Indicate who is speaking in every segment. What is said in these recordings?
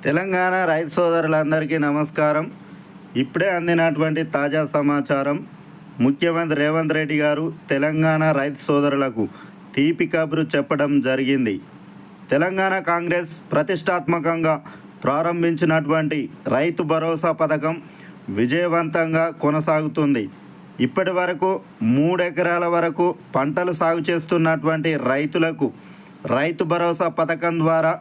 Speaker 1: తెలంగాణ రైతు సోదరులందరికీ నమస్కారం. ఇప్పుడే అందినటువంటి తాజా సమాచారం. ముఖ్యమంత్రి రేవంత్ రెడ్డి గారు తెలంగాణ రైతు సోదరులకు తీపి కబురు చెప్పడం జరిగింది. తెలంగాణ కాంగ్రెస్ ప్రతిష్టాత్మకంగా ప్రారంభించినటువంటి రైతు భరోసా పథకం విజయవంతంగా కొనసాగుతుంది. ఇప్పటి వరకు 3 ఎకరాల వరకు పంటలు సాగు చేస్తున్నటువంటి రైతులకు రైతు భరోసా పథకం ద్వారా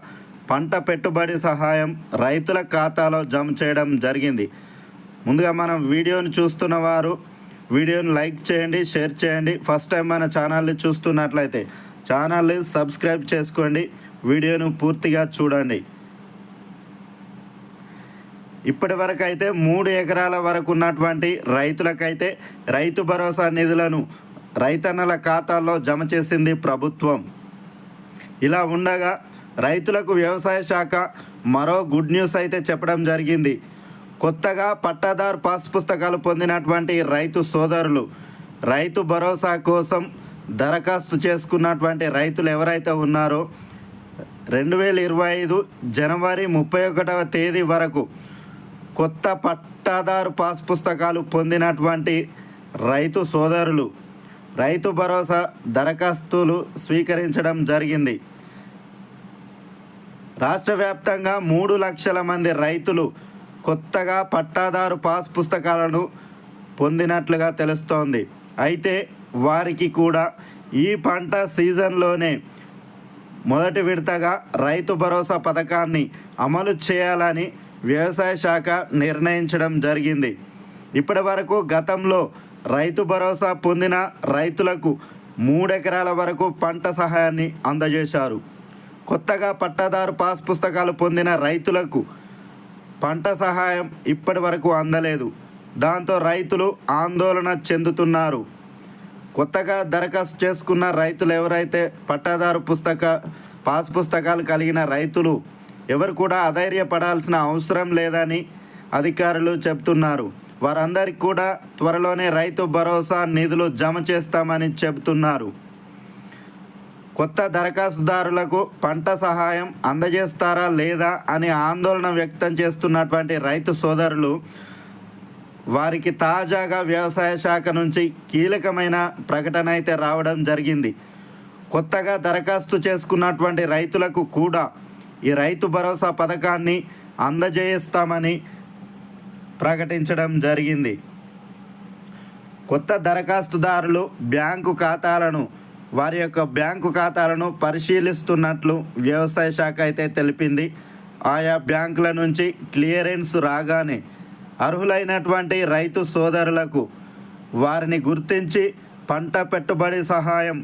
Speaker 1: పంట పెట్టుబడి సహాయం రైతుల ఖాతాలో జమ చేయడం జరిగింది. ముందుగా మనం వీడియోని చూస్తున్న వారు వీడియోని లైక్ చేయండి, షేర్ చేయండి. ఫస్ట్ టైం మన ఛానల్ని చూస్తున్నట్లయితే ఛానల్ని సబ్స్క్రైబ్ చేసుకోండి. వీడియోను పూర్తిగా చూడండి. ఇప్పటి వరకు అయితే 3 ఎకరాల వరకు ఉన్నటువంటి రైతులకైతే రైతు భరోసా నిధులను రైతన్నల ఖాతాల్లో జమ చేసింది ప్రభుత్వం. ఇలా ఉండగా రైతులకు వ్యవసాయ శాఖ మరో గుడ్ న్యూస్ అయితే చెప్పడం జరిగింది. కొత్తగా పట్టాదారు పాస్ పుస్తకాలు పొందినటువంటి రైతు సోదరులు రైతు భరోసా కోసం దరఖాస్తు చేసుకున్నటువంటి రైతులు ఎవరైతే ఉన్నారో 2025 జనవరి 31వ తేదీ వరకు కొత్త పట్టాదారు పాస్ పుస్తకాలు పొందినటువంటి రైతు సోదరులు రైతు భరోసా దరఖాస్తులు స్వీకరించడం జరిగింది. రాష్ట్ర వ్యాప్తంగా 3 లక్షల మంది రైతులు కొత్తగా పట్టాదారు పాస్ పుస్తకాలను పొందినట్లుగా తెలుస్తోంది. అయితే వారికి కూడా ఈ పంట సీజన్లోనే మొదటి విడతగా రైతు భరోసా పథకాన్ని అమలు చేయాలని వ్యవసాయ శాఖ నిర్ణయించడం జరిగింది. ఇప్పటి వరకు గతంలో రైతు భరోసా పొందిన రైతులకు 3 ఎకరాల వరకు పంట సహాయాన్ని అందజేశారు. కొత్తగా పట్టాదారు పాస్ పుస్తకాలు పొందిన రైతులకు పంట సహాయం ఇప్పటి వరకు అందలేదు. దాంతో రైతులు ఆందోళన చెందుతున్నారు. కొత్తగా దరఖాస్తు చేసుకున్న రైతులు ఎవరైతే పట్టాదారు పాస్ పుస్తకాలు కలిగిన రైతులు ఎవరు కూడా అధైర్యపడాల్సిన అవసరం లేదని అధికారులు చెబుతున్నారు. వారందరికీ కూడా త్వరలోనే రైతు భరోసా నిధులు జమ చేస్తామని చెబుతున్నారు. కొత్త దరఖాస్తుదారులకు పంట సహాయం అందజేస్తారా లేదా అని ఆందోళన వ్యక్తం చేస్తున్నటువంటి రైతు సోదరులు వారికి తాజాగా వ్యవసాయ శాఖ నుంచి కీలకమైన ప్రకటన అయితే రావడం జరిగింది. కొత్తగా దరఖాస్తు చేసుకున్నటువంటి రైతులకు కూడా ఈ రైతు భరోసా పథకాన్ని అందజేస్తామని ప్రకటించడం జరిగింది. కొత్త దరఖాస్తుదారులు వారి యొక్క బ్యాంకు ఖాతాలను పరిశీలిస్తున్నట్లు వ్యవసాయ శాఖ అయితే తెలిపింది. ఆయా బ్యాంకుల నుంచి క్లియరెన్స్ రాగానే అర్హులైనటువంటి రైతు సోదరులకు వారిని గుర్తించి పంట పెట్టుబడి సహాయం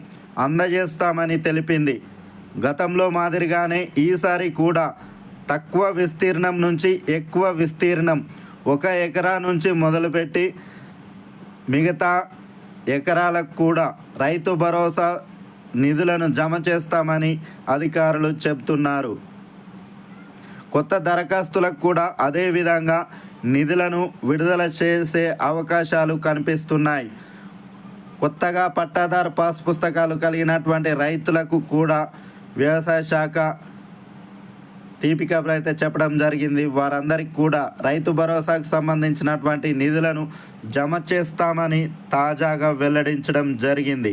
Speaker 1: అందజేస్తామని తెలిపింది. గతంలో మాదిరిగానే ఈసారి కూడా తక్కువ విస్తీర్ణం నుంచి ఎక్కువ విస్తీర్ణం 1 ఎకరా నుంచి మొదలుపెట్టి మిగతా ఎకరాలకు కూడా రైతు భరోసా నిధులను జమ చేస్తామని అధికారులు చెబుతున్నారు. కొత్త దరఖాస్తులకు కూడా అదే విధంగా నిధులను విడుదల చేసే అవకాశాలు కనిపిస్తున్నాయి. కొత్తగా పట్టాదారు పాస్ పుస్తకాలు కలిగినటువంటి రైతులకు కూడా వ్యవసాయ శాఖ తీపి కబురు అయితే చెప్పడం జరిగింది. వారందరికీ కూడా రైతు భరోసాకు సంబంధించినటువంటి నిధులను జమ చేస్తామని తాజాగా వెల్లడించడం జరిగింది.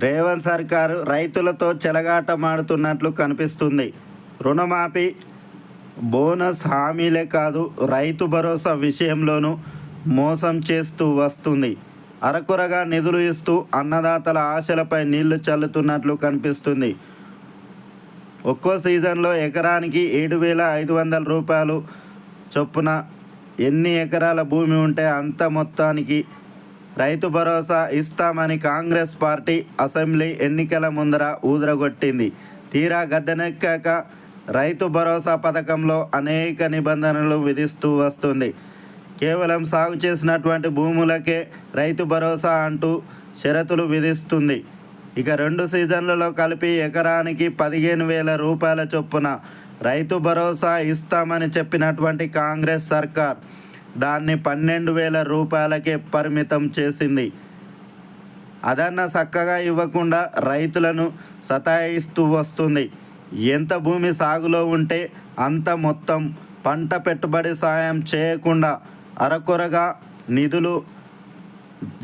Speaker 1: రేవంత్ సర్కారు రైతులతో చెలగాటమాడుతున్నట్లు కనిపిస్తుంది. రుణమాఫీ, బోనస్ హామీలే కాదు రైతు భరోసా విషయంలోనూ మోసం చేస్తూ వస్తుంది. అరకొరగా నిధులు ఇస్తూ అన్నదాతల ఆశలపై నీళ్లు చల్లుతున్నట్లు కనిపిస్తుంది. ఒక్కో సీజన్లో ఎకరానికి 7,500 రూపాయలు చొప్పున ఎన్ని ఎకరాల భూమి ఉంటే అంత మొత్తానికి రైతు భరోసా ఇస్తామని కాంగ్రెస్ పార్టీ అసెంబ్లీ ఎన్నికల ముందర ఊదరగొట్టింది. తీరా గద్దెనెక్కాక రైతు భరోసా పథకంలో అనేక నిబంధనలు విధిస్తూ వస్తుంది. కేవలం సాగు చేసినటువంటి భూములకే రైతు భరోసా అంటూ షరతులు విధిస్తుంది. ఇక 2 సీజన్లలో కలిపి ఎకరానికి 15,000 రూపాయల చొప్పున రైతు భరోసా ఇస్తామని చెప్పినటువంటి కాంగ్రెస్ సర్కార్ దాన్ని 12,000 రూపాయలకే పరిమితం చేసింది. అదన్న చక్కగా ఇవ్వకుండా రైతులను సతాయిస్తూ వస్తుంది. ఎంత భూమి సాగులో ఉంటే అంత మొత్తం పంట పెట్టుబడి సాయం చేయకుండా అరకొరగా నిధులు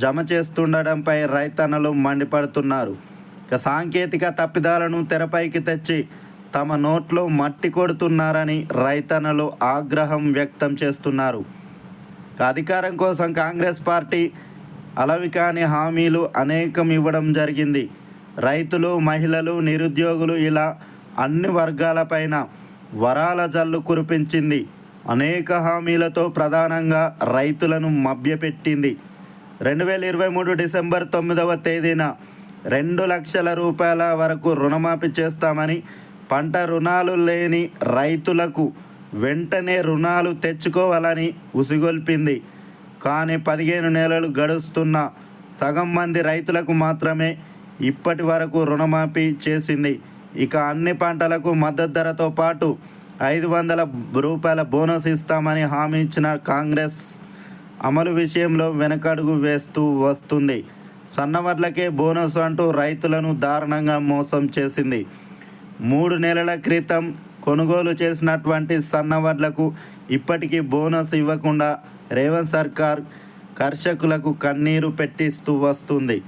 Speaker 1: జమ చేస్తుండడంపై రైతన్నలు మండిపడుతున్నారు. ఇక సాంకేతిక తప్పిదాలను తెరపైకి తెచ్చి తమ నోట్లో మట్టి కొడుతున్నారని రైతన్నలు ఆగ్రహం వ్యక్తం చేస్తున్నారు. అధికారం కోసం కాంగ్రెస్ పార్టీ అలవికాని హామీలు అనేకం ఇవ్వడం జరిగింది. రైతులు, మహిళలు, నిరుద్యోగులు ఇలా అన్ని వర్గాలపైన వరాల జల్లు కురిపించింది. అనేక హామీలతో ప్రధానంగా రైతులను మభ్యపెట్టింది. 2023 డిసెంబర్ 9వ తేదీన 2 లక్షల రూపాయల వరకు రుణమాఫీ చేస్తామని, పంట రుణాలు లేని రైతులకు వెంటనే రుణాలు తెచ్చుకోవాలని ఉసిగొల్పింది. కానీ 15 నెలలు గడుస్తున్న సగం మంది రైతులకు మాత్రమే ఇప్పటి వరకు రుణమాఫీ చేసింది. ఇక అన్ని పంటలకు మద్దతు ధరతో పాటు 500 రూపాయల బోనస్ ఇస్తామని హామీ ఇచ్చిన కాంగ్రెస్ అమలు విషయంలో వెనకడుగు వేస్తూ వస్తుంది. సన్నవడ్లకే బోనస్ అంటూ రైతులను దారుణంగా మోసం చేసింది. 3 నెలల క్రితం కొనుగోలు చేసినటువంటి సన్నవడ్లకు ఇప్పటికీ బోనస్ ఇవ్వకుండా రేవంత్ సర్కార్ కర్షకులకు కన్నీరు పెట్టిస్తూ వస్తుంది.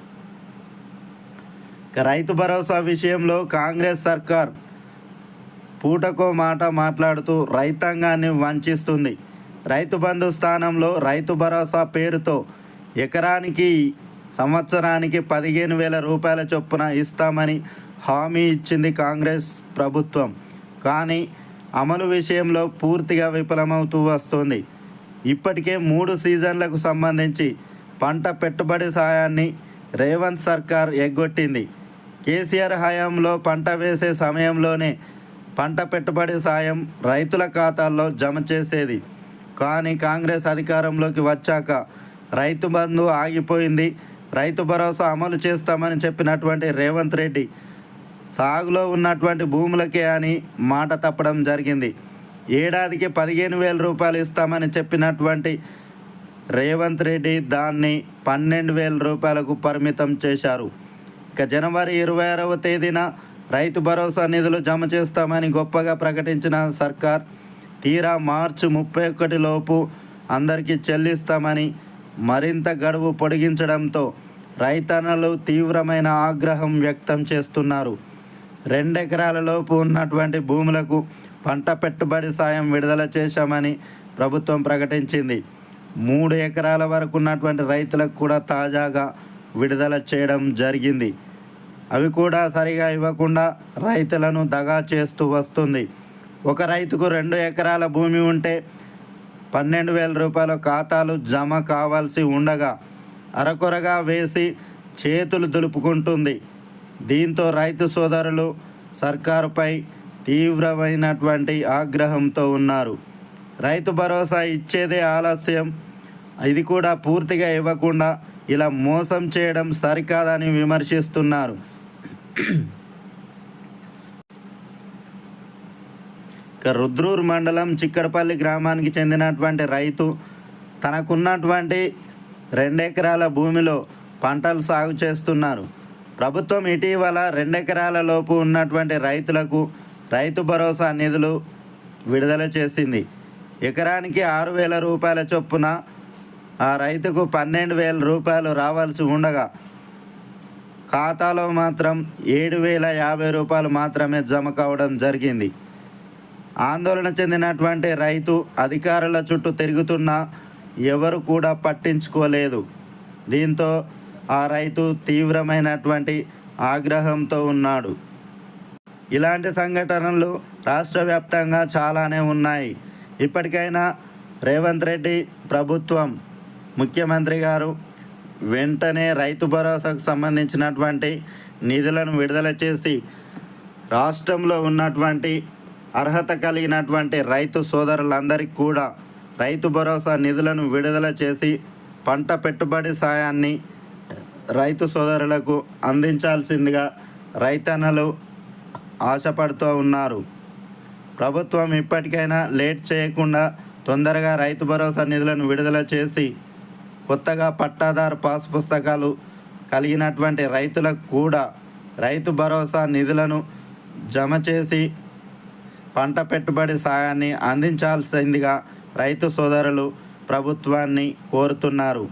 Speaker 1: రైతు భరోసా విషయంలో కాంగ్రెస్ సర్కార్ పూటకో మాట మాట్లాడుతూ రైతాంగాన్ని వంచిస్తుంది. రైతు బంధు స్థానంలో రైతు భరోసా పేరుతో ఎకరానికి సంవత్సరానికి 15,000 రూపాయల చొప్పున ఇస్తామని హామీ ఇచ్చింది కాంగ్రెస్ ప్రభుత్వం. కానీ అమలు విషయంలో పూర్తిగా విఫలమవుతూ వస్తుంది. ఇప్పటికే 3 సీజన్లకు సంబంధించి పంట పెట్టుబడి సాయాన్ని రేవంత్ సర్కార్ ఎగ్గొట్టింది. కేసీఆర్ హయాంలో పంట వేసే సమయంలోనే పంట పెట్టుబడి సాయం రైతుల ఖాతాల్లో జమ చేసేది. కానీ కాంగ్రెస్ అధికారంలోకి వచ్చాక రైతు బంధు ఆగిపోయింది. రైతు భరోసా అమలు చేస్తామని చెప్పినటువంటి రేవంత్ రెడ్డి సాగులో ఉన్నటువంటి భూములకే అని మాట తప్పడం జరిగింది. ఏడాదికి 15,000 రూపాయలు ఇస్తామని చెప్పినటువంటి రేవంత్ రెడ్డి దాన్ని 12,000 రూపాయలకు పరిమితం చేశారు. ఇక జనవరి 26వ తేదీన రైతు భరోసా నిధులు జమ చేస్తామని గొప్పగా ప్రకటించిన సర్కార్ తీరా మార్చి 31 లోపు అందరికీ చెల్లిస్తామని మరింత గడువు పొడిగించడంతో రైతన్నలు తీవ్రమైన ఆగ్రహం వ్యక్తం చేస్తున్నారు. 2 ఎకరాల లోపు ఉన్నటువంటి భూములకు పంట పెట్టుబడి సాయం విడుదల చేశామని ప్రభుత్వం ప్రకటించింది. 3 ఎకరాల వరకు ఉన్నటువంటి రైతులకు కూడా తాజాగా విడుదల చేయడం జరిగింది. అవి కూడా సరిగా ఇవ్వకుండా రైతులను దగా చేస్తూ వస్తుంది. ఒక రైతుకు 2 ఎకరాల భూమి ఉంటే 12,000 రూపాయల ఖాతాలు జమ కావాల్సి ఉండగా అరకొరగా వేసి చేతులు దులుపుకుంటుంది. దీంతో రైతు సోదరులు సర్కారుపై తీవ్రమైనటువంటి ఆగ్రహంతో ఉన్నారు. రైతు భరోసా ఇచ్చేదే ఆలస్యం, ఇది కూడా పూర్తిగా ఇవ్వకుండా ఇలా మోసం చేయడం సరికాదని విమర్శిస్తున్నారు. రుద్రూర్ మండలం చిక్కడపల్లి గ్రామానికి చెందినటువంటి రైతు తనకున్నటువంటి 2 ఎకరాల భూమిలో పంటలు సాగు చేస్తున్నారు. ప్రభుత్వం ఇటీవల 2 ఎకరాల లోపు ఉన్నటువంటి రైతులకు రైతు భరోసా నిధులు విడుదల చేసింది. ఎకరానికి 6,000 రూపాయల చొప్పున ఆ రైతుకు 12,000 రూపాయలు రావాల్సి ఉండగా ఖాతాలో మాత్రం 7,050 రూపాయలు మాత్రమే జమ కావడం జరిగింది. ఆందోళన చెందినటువంటి రైతు అధికారుల చుట్టూ తిరుగుతున్నా ఎవరు కూడా పట్టించుకోలేదు. దీంతో ఆ రైతు తీవ్రమైనటువంటి ఆగ్రహంతో ఉన్నాడు. ఇలాంటి సంఘటనలు రాష్ట్ర వ్యాప్తంగా చాలానే ఉన్నాయి. ఇప్పటికైనా రేవంత్ రెడ్డి ప్రభుత్వం, ముఖ్యమంత్రి గారు వెంటనే రైతు భరోసాకు సంబంధించినటువంటి నిధులను విడుదల చేసి రాష్ట్రంలో ఉన్నటువంటి అర్హత కలిగినటువంటి రైతు సోదరులందరికీ కూడా రైతు భరోసా నిధులను విడుదల చేసి పంట పెట్టుబడి సాయాన్ని రైతు సోదరులకు అందించాల్సిందిగా రైతన్నలు ఆశపడుతూ ఉన్నారు. ప్రభుత్వం ఇప్పటికైనా లేట్ చేయకుండా తొందరగా రైతు భరోసా నిధులను విడుదల చేసి కొత్తగా పట్టాదారు పాస్ పుస్తకాలు కలిగినటువంటి రైతులకు కూడా రైతు భరోసా నిధులను జమ చేసి పంట పెట్టుబడి సాయాన్ని అందించాల్సిందిగా రైతు సోదరులు ప్రభుత్వాన్ని కోరుతున్నారు.